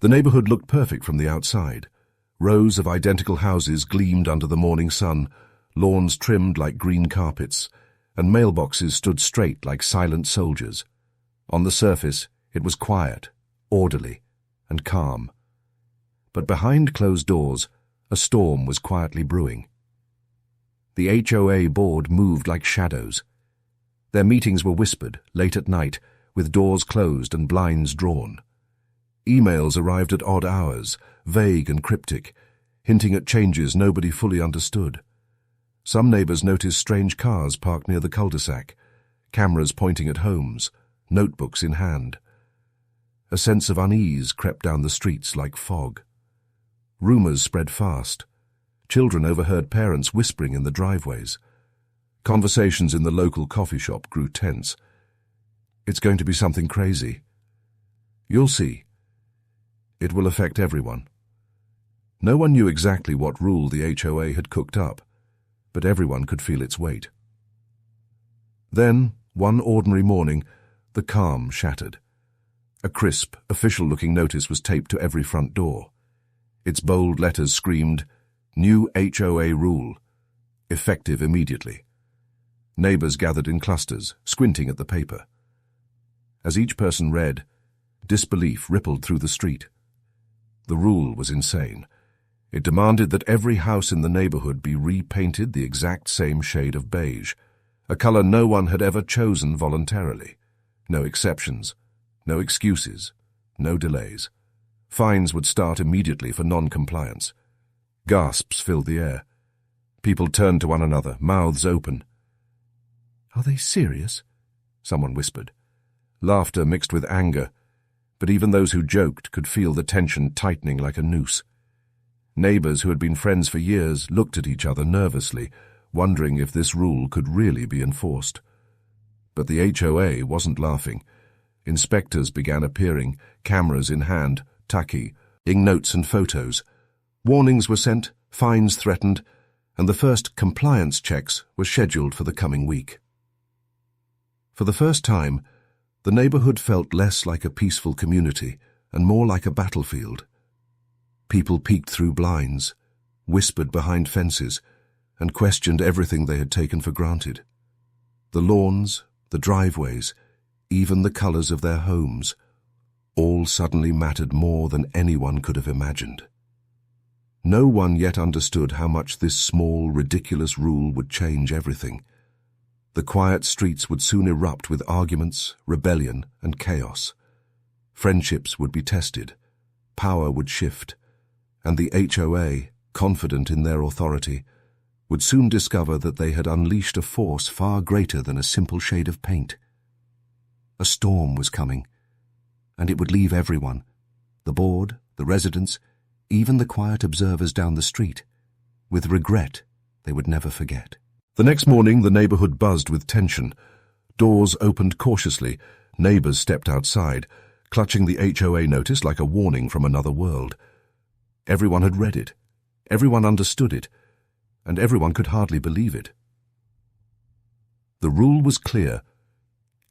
The neighborhood looked perfect from the outside. Rows of identical houses gleamed under the morning sun, lawns trimmed like green carpets, and mailboxes stood straight like silent soldiers. On the surface, it was quiet, orderly, and calm. But behind closed doors, a storm was quietly brewing. The HOA board moved like shadows. Their meetings were whispered, late at night, with doors closed and blinds drawn. Emails arrived at odd hours, vague and cryptic, hinting at changes nobody fully understood. Some neighbors noticed strange cars parked near the cul-de-sac, cameras pointing at homes, notebooks in hand. A sense of unease crept down the streets like fog. Rumors spread fast. Children overheard parents whispering in the driveways. Conversations in the local coffee shop grew tense. It's going to be something crazy. You'll see. It will affect everyone. No one knew exactly what rule the HOA had cooked up, but everyone could feel its weight. Then, one ordinary morning, the calm shattered. A crisp, official-looking notice was taped to every front door. Its bold letters screamed, "New HOA rule. Effective immediately." Neighbors gathered in clusters, squinting at the paper. As each person read, disbelief rippled through the street. The rule was insane. It demanded that every house in the neighborhood be repainted the exact same shade of beige, a color no one had ever chosen voluntarily. No exceptions, no excuses, no delays. Fines would start immediately for non-compliance. Gasps filled the air. People turned to one another, mouths open. "Are they serious?" someone whispered. Laughter mixed with anger, but even those who joked could feel the tension tightening like a noose. Neighbors who had been friends for years looked at each other nervously, wondering if this rule could really be enforced. But the HOA wasn't laughing. Inspectors began appearing, cameras in hand, taking notes and photos. Warnings were sent, fines threatened, and the first compliance checks were scheduled for the coming week. For the first time, the neighborhood felt less like a peaceful community and more like a battlefield. People peeked through blinds, whispered behind fences, and questioned everything they had taken for granted. The lawns, the driveways, even the colors of their homes, all suddenly mattered more than anyone could have imagined. No one yet understood how much this small, ridiculous rule would change everything. The quiet streets would soon erupt with arguments, rebellion, and chaos. Friendships would be tested, power would shift, and the HOA, confident in their authority, would soon discover that they had unleashed a force far greater than a simple shade of paint. A storm was coming, and it would leave everyone, the board, the residents, even the quiet observers down the street, with regret they would never forget. The next morning, the neighborhood buzzed with tension. Doors opened cautiously, neighbors stepped outside, clutching the HOA notice like a warning from another world. Everyone had read it, everyone understood it, and everyone could hardly believe it. The rule was clear.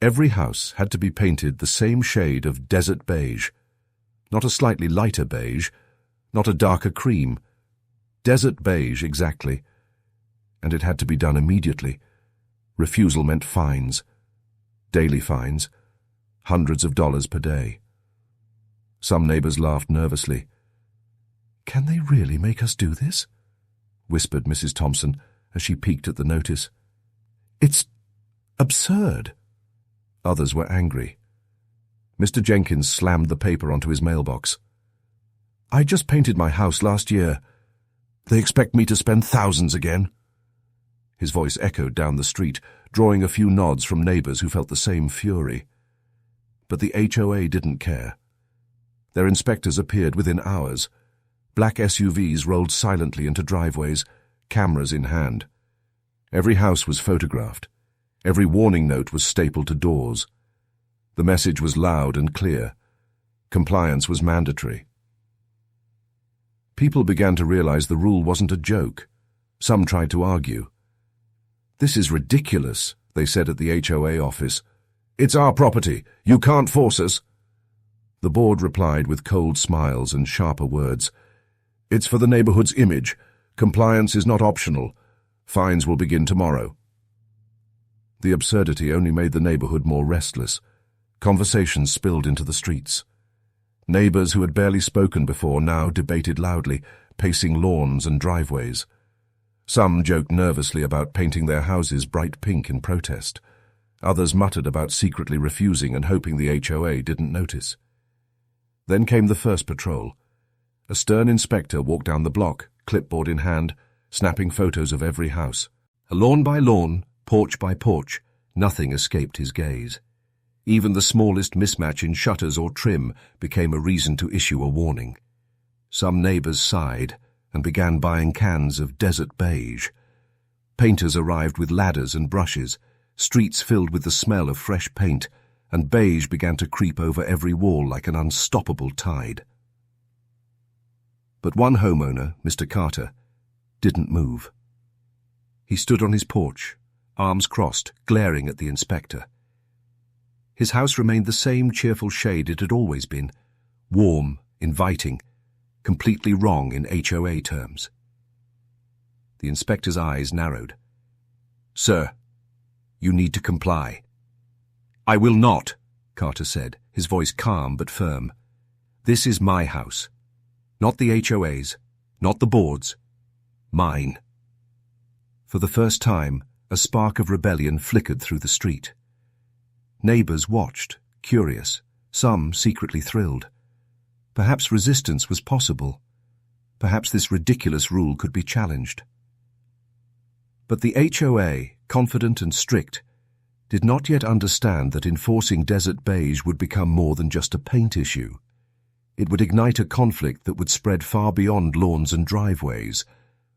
Every house had to be painted the same shade of desert beige, not a slightly lighter beige, not a darker cream. Desert beige exactly, and it had to be done immediately. Refusal meant fines, daily fines, hundreds of dollars per day. Some neighbors laughed nervously. "Can they really make us do this?" whispered Mrs. Thompson as she peeked at the notice. "It's absurd." Others were angry. Mr. Jenkins slammed the paper onto his mailbox. "I just painted my house last year. They expect me to spend thousands again." His voice echoed down the street, drawing a few nods from neighbors who felt the same fury. But the HOA didn't care. Their inspectors appeared within hours. Black SUVs rolled silently into driveways, cameras in hand. Every house was photographed. Every warning note was stapled to doors. The message was loud and clear. Compliance was mandatory. People began to realize the rule wasn't a joke. Some tried to argue. "This is ridiculous," they said at the HOA office. "It's our property. You can't force us." The board replied with cold smiles and sharper words. "It's for the neighborhood's image. Compliance is not optional. Fines will begin tomorrow." The absurdity only made the neighborhood more restless. Conversations spilled into the streets. Neighbors who had barely spoken before now debated loudly, pacing lawns and driveways. Some joked nervously about painting their houses bright pink in protest. Others muttered about secretly refusing and hoping the HOA didn't notice. Then came the first patrol. A stern inspector walked down the block, clipboard in hand, snapping photos of every house. Lawn by lawn, porch by porch, nothing escaped his gaze. Even the smallest mismatch in shutters or trim became a reason to issue a warning. Some neighbors sighed and began buying cans of desert beige. Painters arrived with ladders and brushes, streets filled with the smell of fresh paint, and beige began to creep over every wall like an unstoppable tide. But one homeowner, Mr. Carter, didn't move. He stood on his porch, arms crossed, glaring at the inspector. His house remained the same cheerful shade it had always been, warm, inviting, completely wrong in HOA terms. The inspector's eyes narrowed. "Sir, you need to comply." "I will not," Carter said, his voice calm but firm. "This is my house. Not the HOA's, not the board's. Mine." For the first time, a spark of rebellion flickered through the street. Neighbors watched, curious, some secretly thrilled. Perhaps resistance was possible. Perhaps this ridiculous rule could be challenged. But the HOA, confident and strict, did not yet understand that enforcing desert beige would become more than just a paint issue. It would ignite a conflict that would spread far beyond lawns and driveways,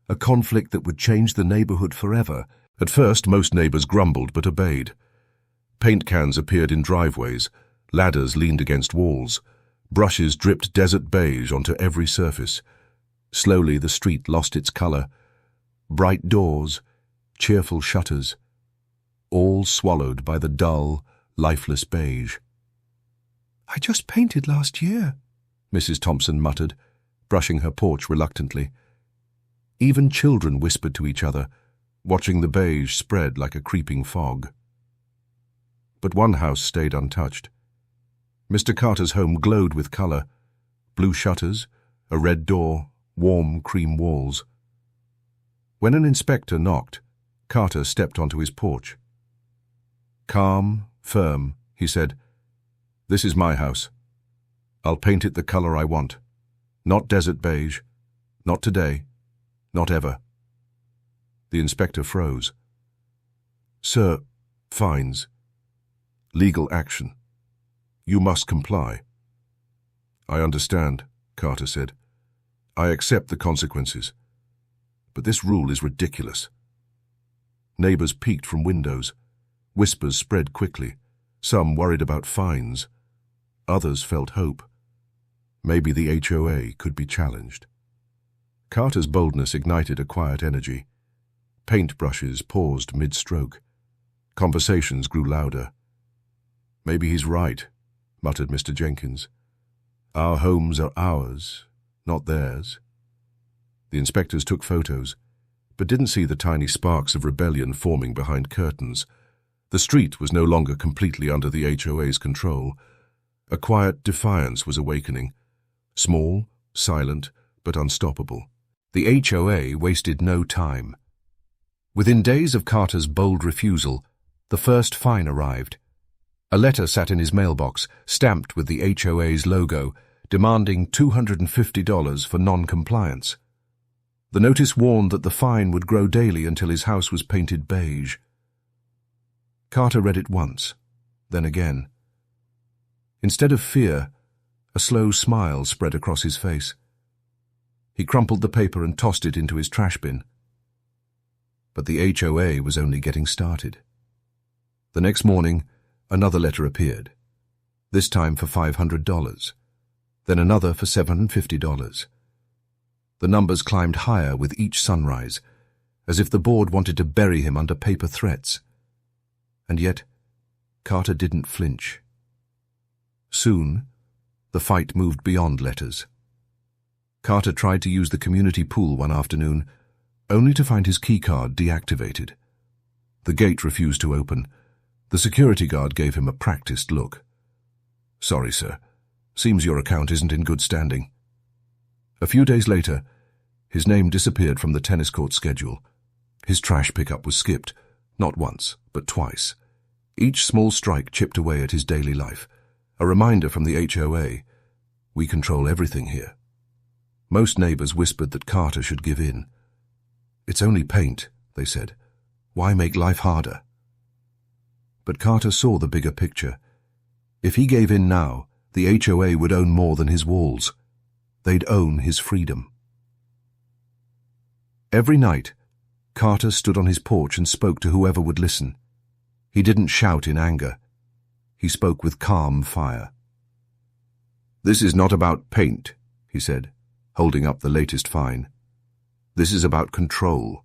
a conflict that would change the neighborhood forever. At first, most neighbors grumbled but obeyed. Paint cans appeared in driveways, ladders leaned against walls, brushes dripped desert beige onto every surface. Slowly the street lost its color. Bright doors, cheerful shutters, all swallowed by the dull, lifeless beige. "I just painted last year," Mrs. Thompson muttered, brushing her porch reluctantly. Even children whispered to each other, watching the beige spread like a creeping fog. But one house stayed untouched. Mr. Carter's home glowed with color, blue shutters, a red door, warm cream walls. When an inspector knocked, Carter stepped onto his porch. Calm, firm, he said, "This is my house. I'll paint it the color I want. Not desert beige. Not today. Not ever." The inspector froze. "Sir, fines. Legal action. You must comply." "I understand," Carter said. "I accept the consequences. But this rule is ridiculous." Neighbors peeked from windows. Whispers spread quickly. Some worried about fines. Others felt hope. Maybe the HOA could be challenged. Carter's boldness ignited a quiet energy. Paintbrushes paused mid-stroke. Conversations grew louder. "Maybe he's right," muttered Mr. Jenkins. "Our homes are ours, not theirs." The inspectors took photos, but didn't see the tiny sparks of rebellion forming behind curtains. The street was no longer completely under the HOA's control. A quiet defiance was awakening. Small, silent, but unstoppable. The HOA wasted no time. Within days of Carter's bold refusal, the first fine arrived. A letter sat in his mailbox, stamped with the HOA's logo, demanding $250 for non-compliance. The notice warned that the fine would grow daily until his house was painted beige. Carter read it once, then again. Instead of fear, a slow smile spread across his face. He crumpled the paper and tossed it into his trash bin. But the HOA was only getting started. The next morning, another letter appeared, this time for $500, then another for $750. The numbers climbed higher with each sunrise, as if the board wanted to bury him under paper threats. And yet, Carter didn't flinch. Soon, The fight moved beyond letters. Carter tried to use the community pool one afternoon, only to find his keycard deactivated. The gate refused to open. The security guard gave him a practiced look. "Sorry, sir. Seems your account isn't in good standing." A few days later, his name disappeared from the tennis court schedule. His trash pickup was skipped, not once, but twice. Each small strike chipped away at his daily life, a reminder from the HOA, "We control everything here." Most neighbors whispered that Carter should give in. "It's only paint," they said. "Why make life harder?" But Carter saw the bigger picture. If he gave in now, the HOA would own more than his walls. They'd own his freedom. Every night, Carter stood on his porch and spoke to whoever would listen. He didn't shout in anger. He spoke with calm fire. "This is not about paint," he said, holding up the latest fine. "This is about control.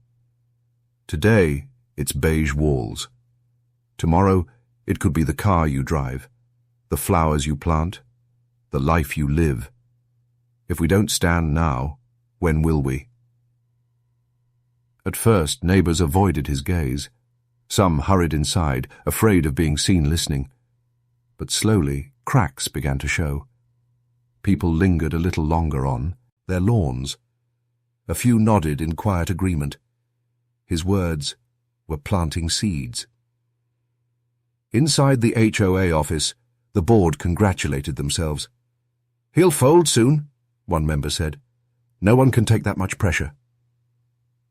Today, it's beige walls. Tomorrow, it could be the car you drive, the flowers you plant, the life you live. If we don't stand now, when will we?" At first, neighbors avoided his gaze. Some hurried inside, afraid of being seen listening. But slowly, cracks began to show. People lingered a little longer on their lawns. A few nodded in quiet agreement. His words were planting seeds. Inside the HOA office, the board congratulated themselves. "He'll fold soon," one member said. "No one can take that much pressure."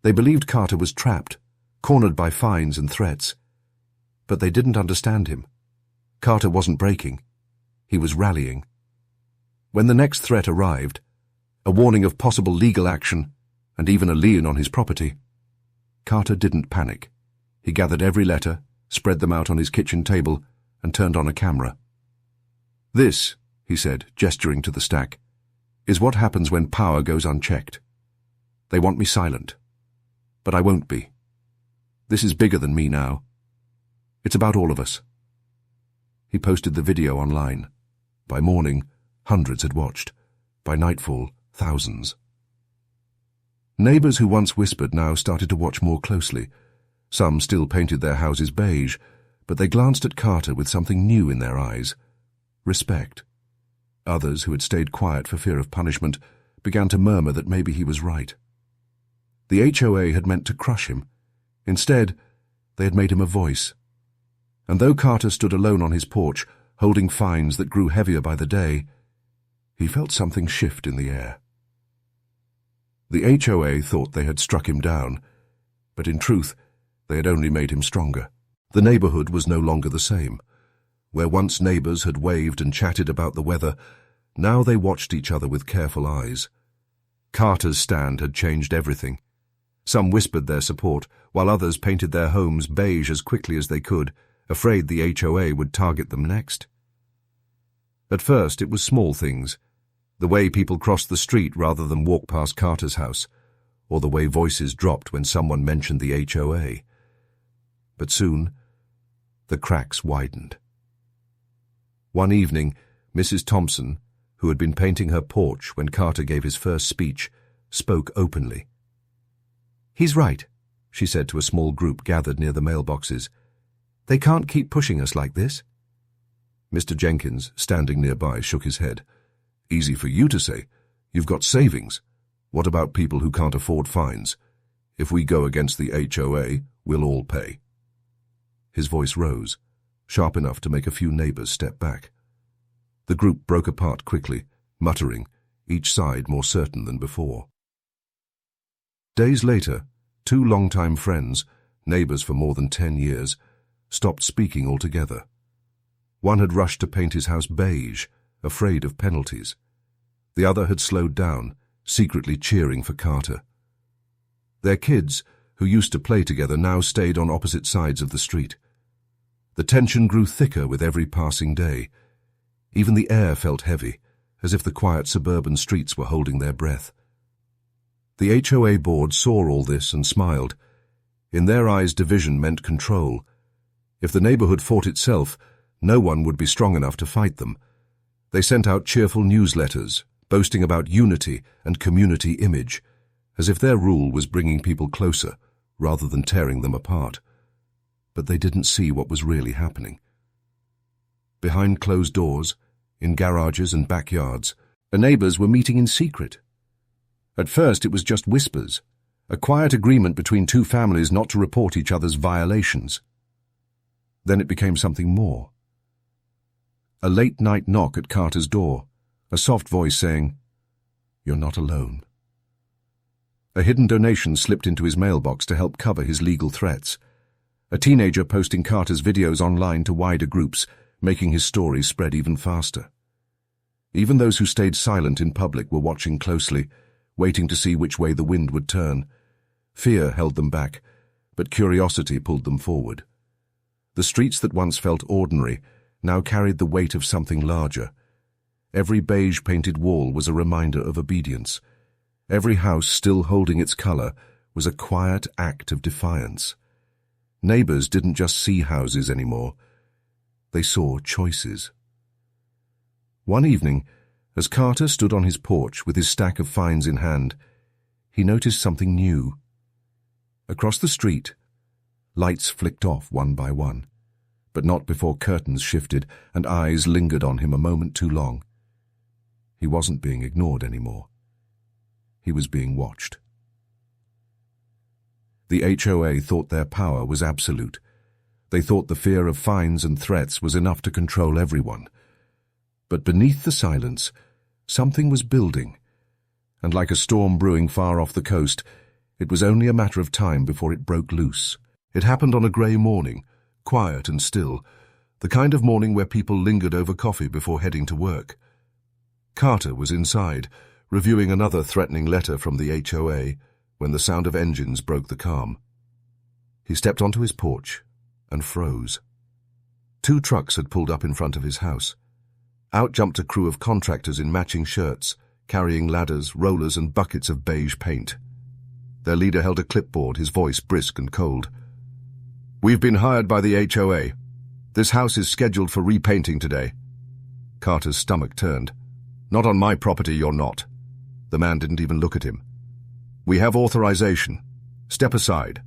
They believed Carter was trapped, cornered by fines and threats. But they didn't understand him. Carter wasn't breaking. He was rallying. When the next threat arrived, a warning of possible legal action, and even a lien on his property, Carter didn't panic. He gathered every letter, spread them out on his kitchen table, and turned on a camera. "This," he said, gesturing to the stack, "is what happens when power goes unchecked. They want me silent. But I won't be. This is bigger than me now. It's about all of us." He posted the video online. By morning, hundreds had watched. By nightfall, thousands. Neighbors who once whispered now started to watch more closely. Some still painted their houses beige, but they glanced at Carter with something new in their eyes. Respect. Others, who had stayed quiet for fear of punishment, began to murmur that maybe he was right. The HOA had meant to crush him. Instead, they had made him a voice. And though Carter stood alone on his porch, holding fines that grew heavier by the day, he felt something shift in the air. The HOA thought they had struck him down, but in truth, they had only made him stronger. The neighborhood was no longer the same. Where once neighbors had waved and chatted about the weather, now they watched each other with careful eyes. Carter's stand had changed everything. Some whispered their support, while others painted their homes beige as quickly as they could, afraid the HOA would target them next. At first, it was small things, the way people crossed the street rather than walk past Carter's house, or the way voices dropped when someone mentioned the HOA. But soon, the cracks widened. One evening, Mrs. Thompson, who had been painting her porch when Carter gave his first speech, spoke openly. "He's right," she said to a small group gathered near the mailboxes. "They can't keep pushing us like this." Mr. Jenkins, standing nearby, shook his head. "Easy for you to say. You've got savings. What about people who can't afford fines? If we go against the HOA, we'll all pay." His voice rose, sharp enough to make a few neighbors step back. The group broke apart quickly, muttering, each side more certain than before. Days later, two longtime friends, neighbors for more than 10 years, stopped speaking altogether. One had rushed to paint his house beige, afraid of penalties. The other had slowed down, secretly cheering for Carter. Their kids, who used to play together, now stayed on opposite sides of the street. The tension grew thicker with every passing day. Even the air felt heavy, as if the quiet suburban streets were holding their breath. The HOA board saw all this and smiled. In their eyes, division meant control. If the neighborhood fought itself, no one would be strong enough to fight them. They sent out cheerful newsletters, boasting about unity and community image, as if their rule was bringing people closer rather than tearing them apart. But they didn't see what was really happening. Behind closed doors, in garages and backyards, the neighbors were meeting in secret. At first it was just whispers, a quiet agreement between two families not to report each other's violations. Then it became something more. A late-night knock at Carter's door, a soft voice saying, "You're not alone." A hidden donation slipped into his mailbox to help cover his legal threats. A teenager posting Carter's videos online to wider groups, making his story spread even faster. Even those who stayed silent in public were watching closely, waiting to see which way the wind would turn. Fear held them back, but curiosity pulled them forward. The streets that once felt ordinary now carried the weight of something larger. Every beige-painted wall was a reminder of obedience. Every house still holding its color was a quiet act of defiance. Neighbors didn't just see houses anymore. They saw choices. One evening, as Carter stood on his porch with his stack of fines in hand, he noticed something new. Across the street, lights flicked off one by one, but not before curtains shifted and eyes lingered on him a moment too long. He wasn't being ignored anymore. He was being watched. The HOA thought their power was absolute. They thought the fear of fines and threats was enough to control everyone. But beneath the silence, something was building, and like a storm brewing far off the coast, it was only a matter of time before it broke loose. It happened on a grey morning, quiet and still, the kind of morning where people lingered over coffee before heading to work. Carter was inside, reviewing another threatening letter from the HOA, when the sound of engines broke the calm. He stepped onto his porch and froze. 2 trucks had pulled up in front of his house. Out jumped a crew of contractors in matching shirts, carrying ladders, rollers, and buckets of beige paint. Their leader held a clipboard, his voice brisk and cold. "We've been hired by the HOA. This house is scheduled for repainting today." Carter's stomach turned. "Not on my property, you're not." The man didn't even look at him. "We have authorization. Step aside."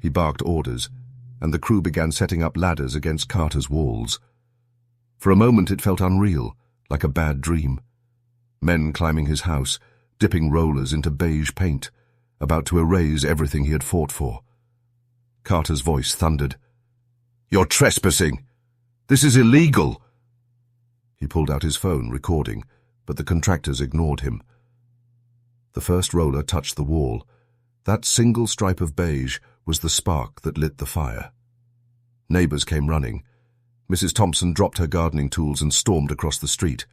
He barked orders, and the crew began setting up ladders against Carter's walls. For a moment it felt unreal, like a bad dream. Men climbing his house, dipping rollers into beige paint, about to erase everything he had fought for. Carter's voice thundered. "You're trespassing! This is illegal!" He pulled out his phone, recording, but the contractors ignored him. The first roller touched the wall. That single stripe of beige was the spark that lit the fire. Neighbors came running. Mrs. Thompson dropped her gardening tools and stormed across the street.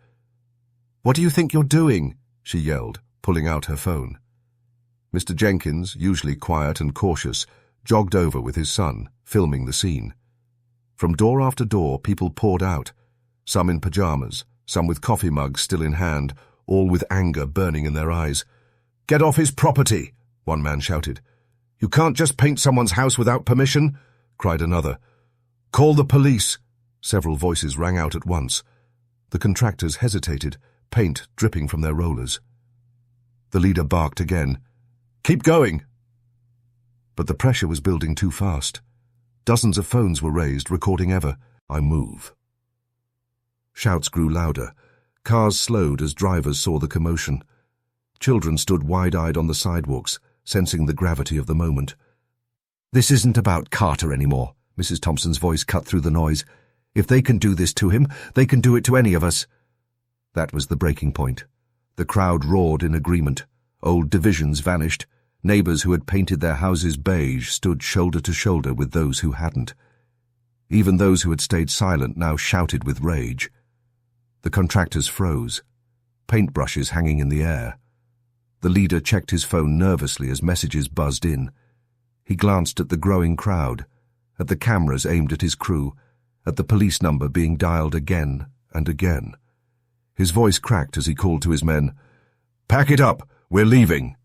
"What do you think you're doing?" she yelled, pulling out her phone. Mr. Jenkins, usually quiet and cautious, jogged over with his son, filming the scene. From door after door, people poured out, some in pajamas, some with coffee mugs still in hand, all with anger burning in their eyes. "Get off his property!" one man shouted. "You can't just paint someone's house without permission," cried another. "Call the police!" Several voices rang out at once. The contractors hesitated, paint dripping from their rollers. The leader barked again. "Keep going!" But the pressure was building too fast. Dozens of phones were raised, recording ever. "I move." Shouts grew louder. Cars slowed as drivers saw the commotion. Children stood wide-eyed on the sidewalks, sensing the gravity of the moment. "This isn't about Carter anymore," Mrs. Thompson's voice cut through the noise. "If they can do this to him, they can do it to any of us." That was the breaking point. The crowd roared in agreement. Old divisions vanished. Neighbors who had painted their houses beige stood shoulder to shoulder with those who hadn't. Even those who had stayed silent now shouted with rage. The contractors froze, paintbrushes hanging in the air. The leader checked his phone nervously as messages buzzed in. He glanced at the growing crowd, at the cameras aimed at his crew, at the police number being dialed again and again. His voice cracked as he called to his men, "Pack it up! We're leaving!"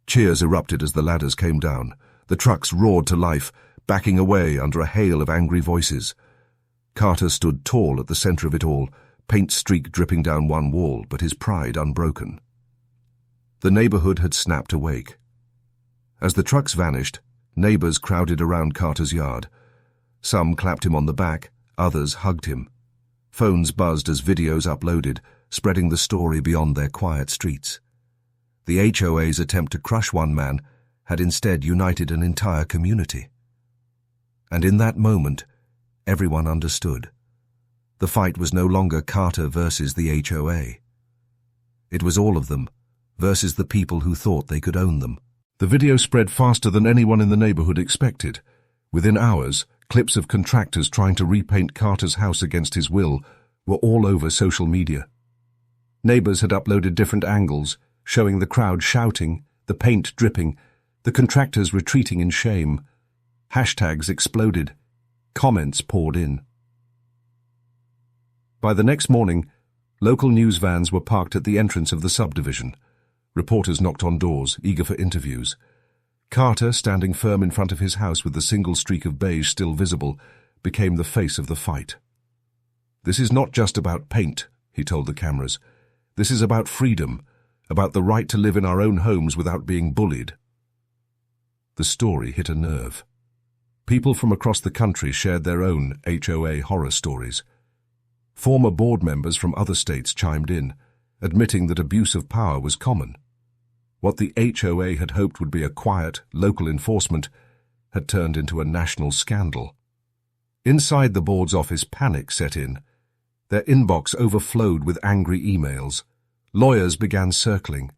Cheers erupted as the ladders came down. The trucks roared to life, backing away under a hail of angry voices. Carter stood tall at the center of it all, paint streak dripping down one wall, but his pride unbroken. The neighborhood had snapped awake. As the trucks vanished, neighbors crowded around Carter's yard. Some clapped him on the back, others hugged him. Phones buzzed as videos uploaded, spreading the story beyond their quiet streets. The HOA's attempt to crush one man had instead united an entire community. And in that moment, everyone understood. The fight was no longer Carter versus the HOA. It was all of them versus the people who thought they could own them. The video spread faster than anyone in the neighborhood expected. Within hours, clips of contractors trying to repaint Carter's house against his will were all over social media. Neighbors had uploaded different angles, showing the crowd shouting, the paint dripping, the contractors retreating in shame. Hashtags exploded. Comments poured in. By the next morning, local news vans were parked at the entrance of the subdivision. Reporters knocked on doors, eager for interviews. Carter, standing firm in front of his house with the single streak of beige still visible, became the face of the fight. "This is not just about paint," he told the cameras. "This is about freedom, about the right to live in our own homes without being bullied." The story hit a nerve. People from across the country shared their own HOA horror stories. Former board members from other states chimed in, admitting that abuse of power was common. What the HOA had hoped would be a quiet, local enforcement had turned into a national scandal. Inside the board's office, panic set in. Their inbox overflowed with angry emails. Lawyers began circling.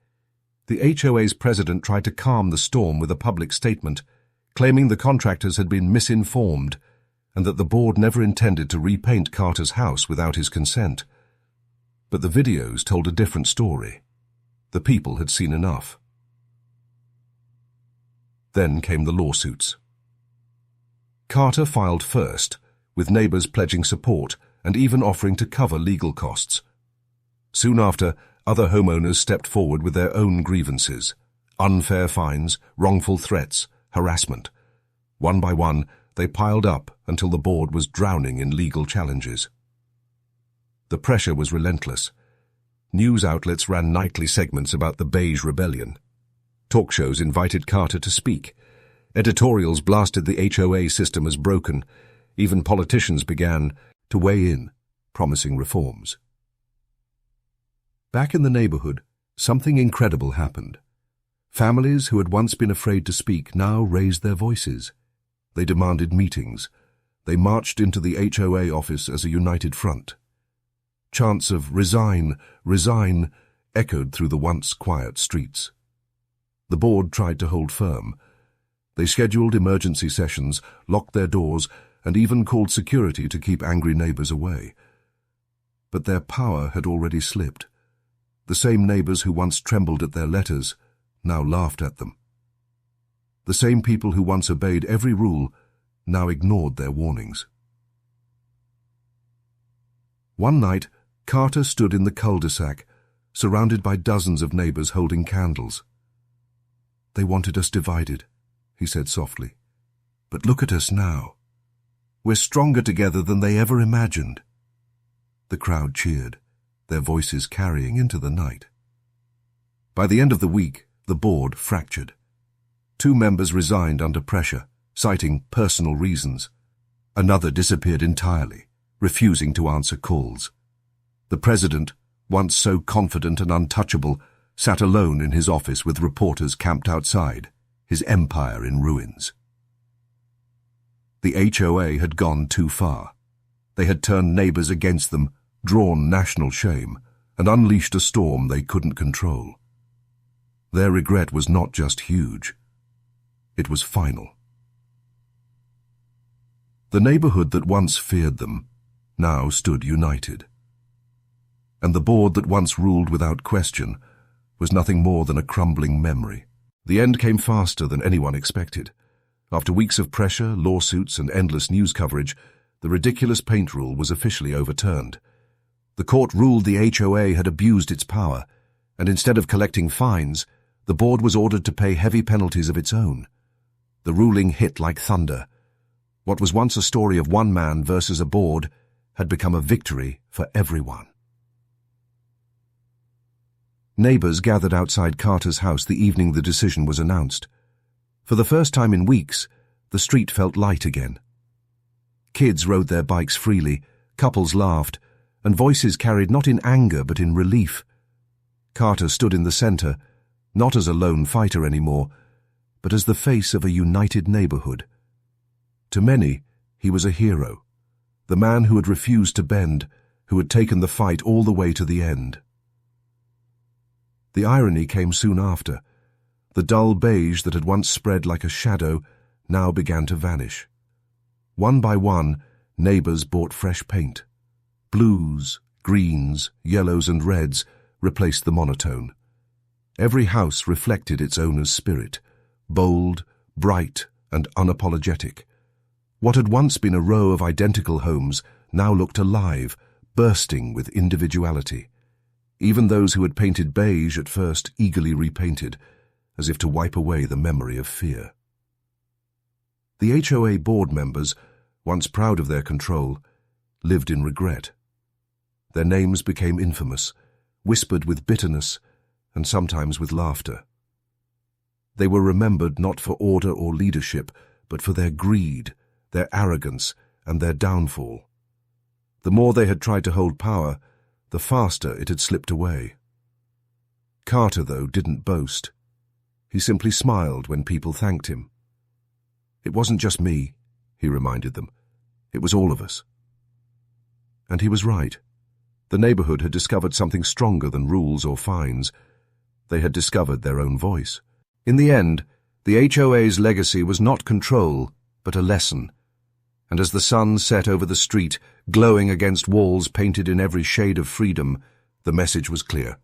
The HOA's president tried to calm the storm with a public statement, claiming the contractors had been misinformed and that the board never intended to repaint Carter's house without his consent. But the videos told a different story. The people had seen enough. Then came the lawsuits. Carter filed first, with neighbors pledging support and even offering to cover legal costs. Soon after, other homeowners stepped forward with their own grievances: unfair fines, wrongful threats, harassment. One by one, they piled up until the board was drowning in legal challenges. The pressure was relentless. News outlets ran nightly segments about the Beige Rebellion. Talk shows invited Carter to speak. Editorials blasted the HOA system as broken. Even politicians began to weigh in, promising reforms. Back in the neighborhood, something incredible happened. Families who had once been afraid to speak now raised their voices. They demanded meetings. They marched into the HOA office as a united front. Chants of "Resign, resign," echoed through the once quiet streets. The board tried to hold firm. They scheduled emergency sessions, locked their doors, and even called security to keep angry neighbors away. But their power had already slipped. The same neighbors who once trembled at their letters now laughed at them. The same people who once obeyed every rule now ignored their warnings. One night, Carter stood in the cul-de-sac, surrounded by dozens of neighbors holding candles. "They wanted us divided," he said softly. "But look at us now. We're stronger together than they ever imagined." The crowd cheered, their voices carrying into the night. By the end of the week, the board fractured. 2 members resigned under pressure, citing personal reasons. Another disappeared entirely, refusing to answer calls. The president, once so confident and untouchable, sat alone in his office with reporters camped outside, his empire in ruins. The HOA had gone too far. They had turned neighbors against them, drawn national shame, and unleashed a storm they couldn't control. Their regret was not just huge. It was final. The neighborhood that once feared them now stood united. And the board that once ruled without question was nothing more than a crumbling memory. The end came faster than anyone expected. After weeks of pressure, lawsuits, and endless news coverage, the ridiculous paint rule was officially overturned. The court ruled the HOA had abused its power, and instead of collecting fines, the board was ordered to pay heavy penalties of its own. The ruling hit like thunder. What was once a story of one man versus a board had become a victory for everyone. Neighbors gathered outside Carter's house the evening the decision was announced. For the first time in weeks, the street felt light again. Kids rode their bikes freely, couples laughed, and voices carried not in anger but in relief. Carter stood in the center, not as a lone fighter anymore, but as the face of a united neighborhood. To many, he was a hero, the man who had refused to bend, who had taken the fight all the way to the end. The irony came soon after. The dull beige that had once spread like a shadow now began to vanish. One by one, neighbors bought fresh paint. Blues, greens, yellows and reds replaced the monotone. Every house reflected its owner's spirit, bold, bright, and unapologetic. What had once been a row of identical homes now looked alive, bursting with individuality. Even those who had painted beige at first eagerly repainted, as if to wipe away the memory of fear. The HOA board members, once proud of their control, lived in regret. Their names became infamous, whispered with bitterness, and sometimes with laughter. They were remembered not for order or leadership, but for their greed, their arrogance, and their downfall. The more they had tried to hold power, the faster it had slipped away. Carter, though, didn't boast. He simply smiled when people thanked him. It wasn't just me, he reminded them. It was all of us. And he was right. The neighborhood had discovered something stronger than rules or fines. They had discovered their own voice. In the end, the HOA's legacy was not control, but a lesson. And as the sun set over the street, glowing against walls painted in every shade of freedom, the message was clear.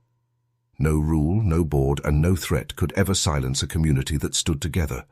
No rule, no board, and no threat could ever silence a community that stood together.